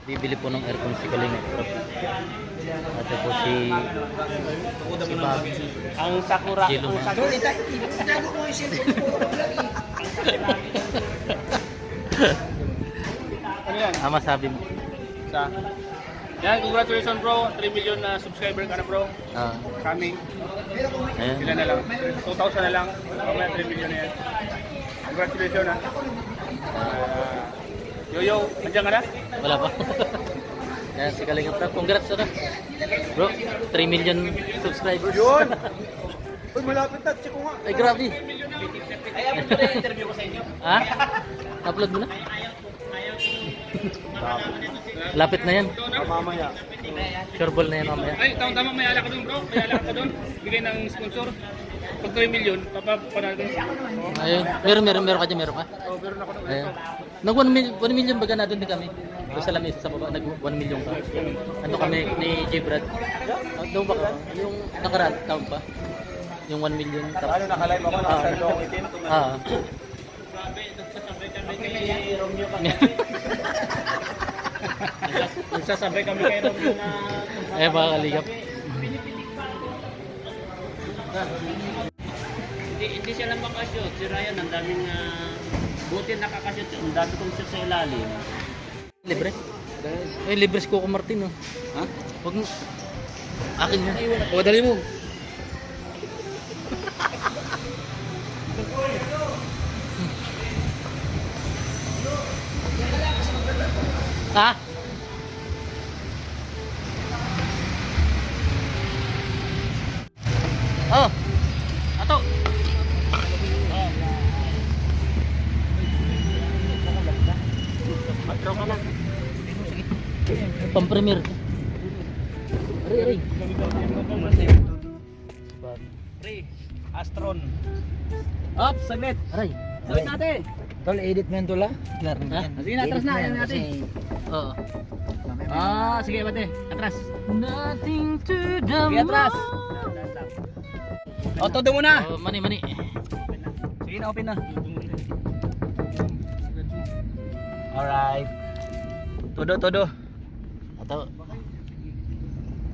Bibili po ng aircon si Kalinga Prab. At po si Bob. Ang Sakura. Jelo man. Itago ko yung cellphone ko. Ano yan? Masabi mo. Sa... Yan, congratulations bro. 3 million na subscriber ka na bro. Coming. Ayan. Ilan na lang? 2,000 na lang. Mamaya 3 million na yan. Congratulations ha. Yoyo, nandiyan ka na? Wala pa. Ayan si Kalinga Prab. Congrats na. Bro, 3 million subscribers. Yun! Uy, malapit na. Check ko nga. Ay, grabe. Ay, ako po na yung interview ko sa inyo. Ha? Upload mo na? Lapit na yan. Mamaya. Sure ball na yan mamaya. Ay, tama may alak ka doon bro. May alak ka doon. Bigay ng sponsor. Pag 3 million, papapanalo. Ayun. Meron ka dyan, meron ka. Oh, meron ako doon. Ayun. Nag 1 million baga na doon din kami. Doon sa lamesa sa baba, nag 1 million ka. Ano kami ni J. Brad? Doon ba ka? Yung nakaraan, taon pa? Yung 1 million. Ano, nakalive ako. Nakasalo ako itin. Nagsasabay kami kay Romeo na... Baka kaligap. Hindi siya lang makashoot. Si Ryan, ang daming buti nakakashoot. Ang dami kong shoot sa ilalim. Libre? Libre si Coco Martin, oh. Ha? Huwag mo. Akin yan. O, dali mo. Ha? Oh. Ato. Matro ka lang. Pang-premier. Aray. Astron. Up, saglit. Aray. Gawin natin. Tol, edit mo yan, Tol, ha? Ha? Sige na, atras na. Ayan natin. Oo. Sige, bate. Atras. Nothing to the Sige, atras. O, todo muna. Oh, mani. Sige na, open na. Alright. Todo. Ato.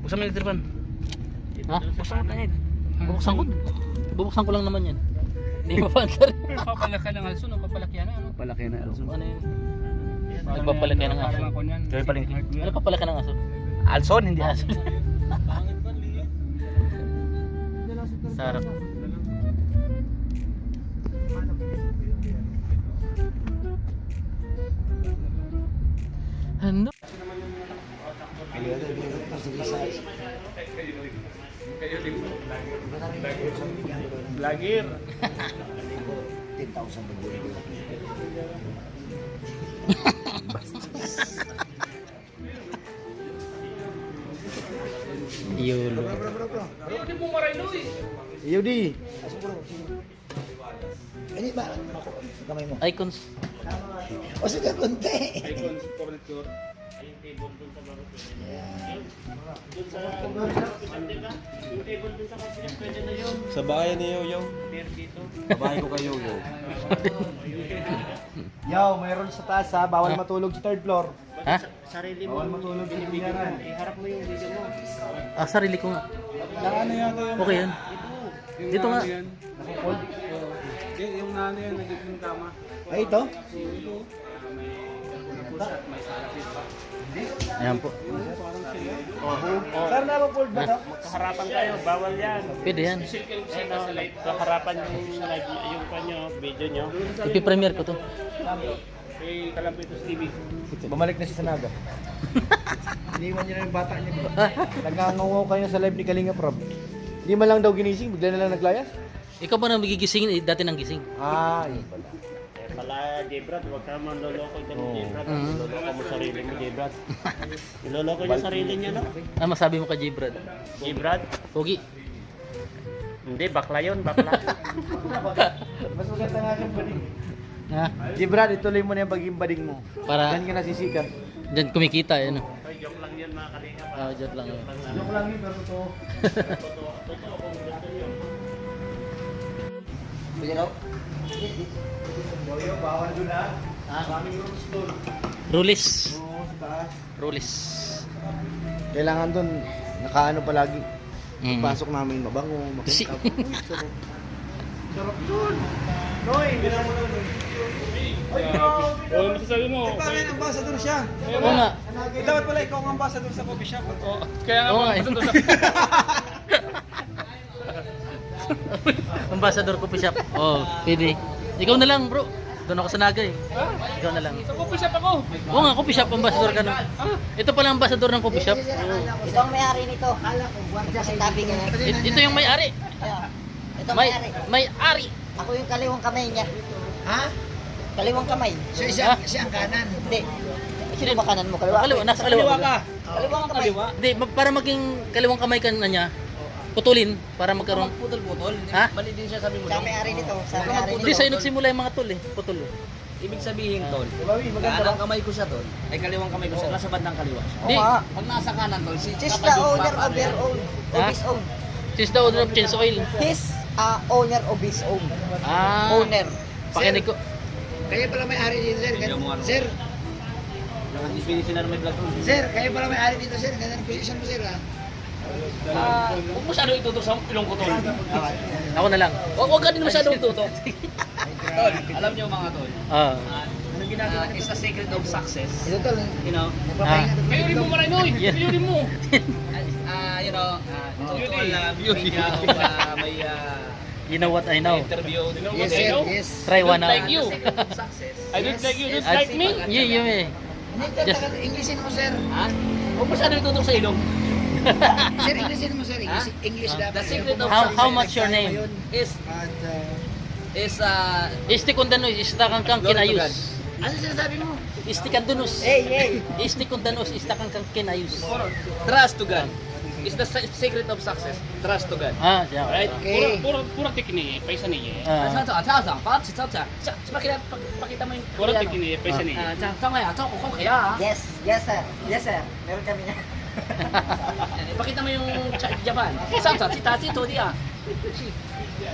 Buksan mo yung telephone. Ha? Buksan mo tayo. Bubuksan ko lang naman yan. Hindi mapandar. Papalaki ng alson o papalaki na ano? Papalaki ng alson. Ano yun? Nagpapalaki ng aso. Gawin palengke. Ano papalaki ng aso? Alson, hindi Ah, alson. Sarap. Ano? Vlogger. 10,000 bagay. Yolo. Hindi mo marino eh. Iyo di. Ini ba? Kamay mo. Icons. O sige, konti. Icons furniture. Sa bahay ni Yoyo. Sa bahay ko kay Yoyo. Yaw, mayroon sa taas ha. Bawal matulog sa third floor. Ha? Sarili mo. Bawal matulog sa binaran. Iharap mo yung video mo. Sarili ko nga. Saka ano yan? Okay yan. Dito nga. Nakakold. Yung nano yan, nagiging yung kama. Ay, ito? Ayan po. Saan na ba fold ba ito? Harapan kayo, bawal yan. Pwede yan. Harapan yung live, yung kanyo, video nyo. Ipi-premiere ko to. Eh, Kalampitos TV. Bumalik na si Sanaga. Iniwan niyo na yung bata niya. Nagngangaw kayo sa live ni Kalinga Prab. Hindi man lang daw ginising, bigla na lang naglayas. Ikaw ba nang magigising? Dati nang gising. Yun pala. Pala, J-Brad, huwag ka man loloko dyan, J-Brad. Mhm. Niloloko mo sarili mo, J-Brad. Niloloko niya sarili niya, no? Masabi mo kay J. Brad? J-Brad? Pogi. Hindi, bakla yun, bakla. Mas maganda nga siyang bading. Ha? Brad, ituloy mo na yung pagiging bading mo. Para Diyan ka nasisikat. dyan kumikita. Yan. Ay, joke lang yun, mga kalinga. Joke lang. Joke lang yun, pero totoo. Totoo kung gusto nyo. Pwede raw? Yoyo, bawal doon ha. Ha? Maraming rooms doon. Rulis. Oo, sa taas. Rolis. Kailangan doon, nakaano palagi. Mm. Pasok namin mabango, Si- makintab. Uy, sarap. Sarap doon. Noy, bilang mo na Noy. Ay, grabe. Oh, masasabi mo. Bakit ambassador siya? Oo nga. Dapat pala ikaw ang ambassador sa coffee shop. Oh, kaya nga Oo po, nga, eh. gusto sa... Ambassador coffee shop. Oh, pwede. Ikaw na lang, bro. Doon ako sa Naga eh. Ikaw na lang. Sa coffee shop ako. Oo nga, coffee shop ambassador ka na. Ito pala ambassador ng coffee shop. Ito ang may-ari nito. Kasi tabi niya. Ito yung may-ari. Ito ang May may-ari. may-ari. Ako yung kaliwang kamay niya. Ha? Kaliwang kamay. So Ah. siya ang kanan. Hindi. Sino ba kanan mo? Kaliwa. Kaliwa, nasa kaliwa ka. Kaliwang kamay. Hindi, para maging kaliwang kamay ka na niya, putulin para magkaroon. Putol-putol. Ha? Mali din siya sabi mo. Siya ang may-ari nito. Siya ang may-ari Hindi, nito. sa'yo nagsimula yung mga tol eh. Putol. Ibig sabihin, tol. Bawi, maganda Kanang kamay ko siya, tol. Ay kaliwang kamay ko siya. Nasa bandang kaliwa siya. Di, Oo nga. Pag nasa kanan, tol, si She's the Kapatid owner Papa, of their own. Of Ha? his own. she's the owner of Chains Oil. His owner of his own. Ah, Owner. pakinig ko. Kaya pala may-ari dito, sir. Hindi mo ano. Sir, Ispinisin na may vlog, tol. sir, kaya pala may-ari dito, sir. Ganyan ang position mo, sir, ha? Huwag masyado itutok sa ilong ko, tol. Ako na lang. Huwag ka din masyadong tutok. Tol, alam niyo mga tol. Ah. Anong ginagawa niyo? It's the secret of success. Ito, tol. You know? Ah. Kayo rin mo marinoy. Yeah. Kayo rin mo. You know, Beauty. totoo na media o may You know what I know. interview. You know Yes, what I sir. know? Yes. Try one Don't like now. you. The secret of success. I don't like you. Don't Ah, like me. You eh. Hindi, Just- Englishin mo, sir. Ha? Huwag masyado itutok sa ilong. Sir, Englishin mo, sir. Ha? English The dapat. secret of How success much your name? is At, Isti kundanos, ista kang kang Glory to God. kinayus. ano sinasabi mo? Isti kandanos. Hey. Isti kundanos, ista kang kang kinayus. trust to God. Is the secret of success. Trust to God. Ah, siya. Right? Okay. Pura tikini. Paisa niya. Ah. Pakita mo yung Pura tikini. Paisa niya. Yes. Yes, sir. Yes, sir. Meron kami niya. Pakita mo yung Japan.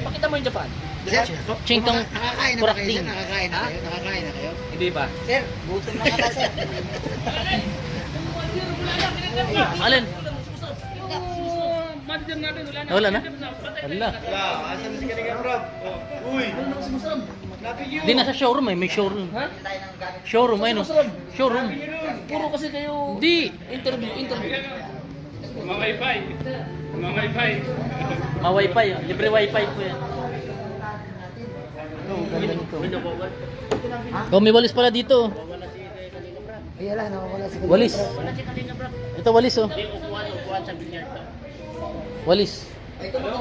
Pakita mo yung Japan. Sir, Chingkang nakakain na ba kayo, kurakting. sir? Nakakain na kayo? Nakakain na kayo? Hindi ba? Sir, gutom na ka, sir. Alin? Manager natin. Wala na. Wala na? Wala. Asan si Kalinga Rob? Uy! Di nasa showroom eh, may showroom. Showroom, ayun. Showroom. Puro kasi kayo Di. interview. Mga wifi. Mga wifi. Ma-wifi, oh. Libre wifi po yan. Oh, may walis pala dito. Ay, wala, nawawala si Kalinga Walis. Rob. Ito walis oh. Upuan sa bilyar. Walis. Hello,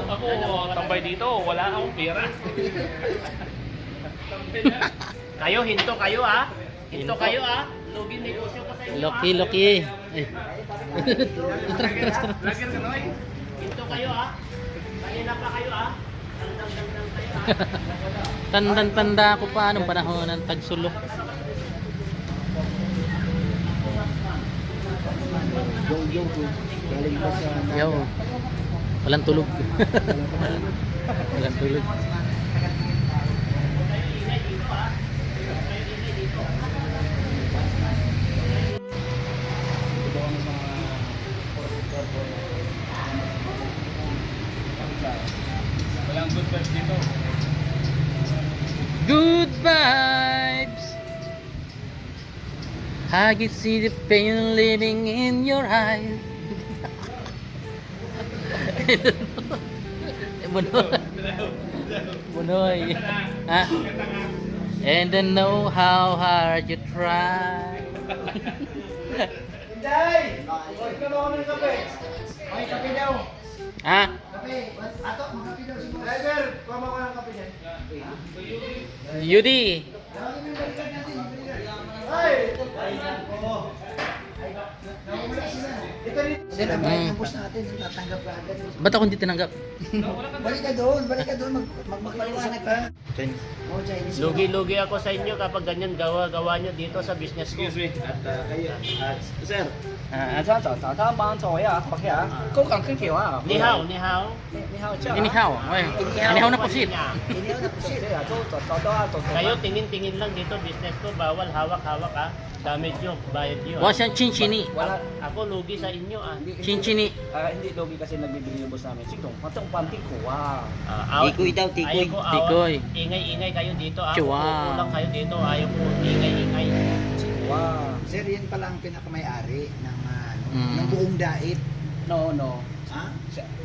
ako tambay dito. Wala akong pera. Kayo, hinto kayo ah. Hinto kayo ah. Lugin negosyo ko sa inyo. Loki, Loki. Ay. Tras. Vlogger ka Noy. Hinto kayo ah. Kanina pa kayo ah. Tandang kayo ah. Tandang-tanda ko pa nung panahon ng tagsulok. Yung galing pa sa... Yo. Walang tulog. Walang tulog. Walang good vibes dito. Good vibes. I can see the pain living in your eyes. Bunoy. Ha? And I know how hard you try. Inday! Huwag ka ba kami ng kape? Okay, kape daw. Ha? Kape. Ato, makape daw si driver, kuha mo ko ng kape niyan. Yudi. Tawagin mo yung balikan natin. Ay! Oo. Ay, Sir, ang bayad ng boss natin, tatanggap ka agad. Ba't ako hindi tinanggap? Balik ka doon, magpaliwanag ka. Oh, Chinese. Lugi-lugi ako sa inyo kapag ganyan gawa nyo dito sa business ko. Excuse me. Sir. 这找他帮走呀，OK 啊，够港跟给啊， Ni hao, ni hao. 你好，这 Inihaw. Ay, inihaw na pusit. Inihaw na po siya. 这呀，走 Kayo tingin-tingin lang dito, business ko, bawal hawak-hawak ha. Damage yun, bayad yun. Wa siyang chinchini. Wala. Ako lugi sa inyo ah. Chinchini. Hindi logi kasi nagbibigay yung boss namin. Sigdong, matong pantik ko, wow. Tikoy daw, tikoy. Ayaw ko, Tikoy. Ingay-ingay kayo dito ah. Chihuahua. Kung kulang kayo dito, ayaw ko ingay-ingay. Wow. Sir, yan pala ang pinakamay-ari ng, Mm. ng buong dait. No, no. Ha?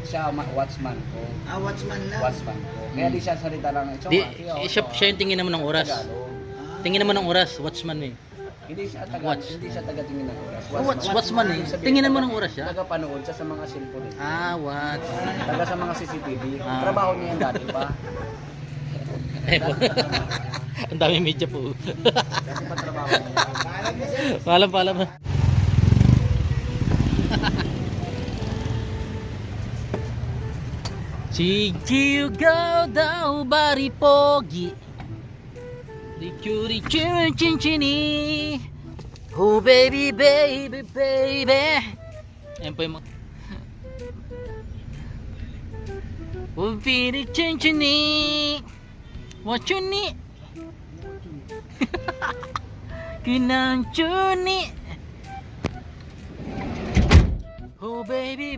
Siya watchman ko. Watchman lang. Watchman ko. Kaya di siya salita lang. Ito Di, nga, siya yung tingin naman ng oras. Tagalog. Tingin naman ng oras, watchman eh. Hindi siya Watch. hindi siya taga-tingin ng oras. Watchman eh. Ibig sabihin, Tingin naman ng oras siya. Taga-panood siya sa mga cellphone. Eh. Watch. Taga sa mga CCTV. Ah. Trabaho niya yan dati pa. Eh, ang dami media po. Dati pa trabaho niya. Paalam. Chichiugaw daw bari pogi. Rikuri chinchini. Oh baby. Ayan po yung mga... Oh baby chinchini. What you need? Kinanchuni. Oh baby.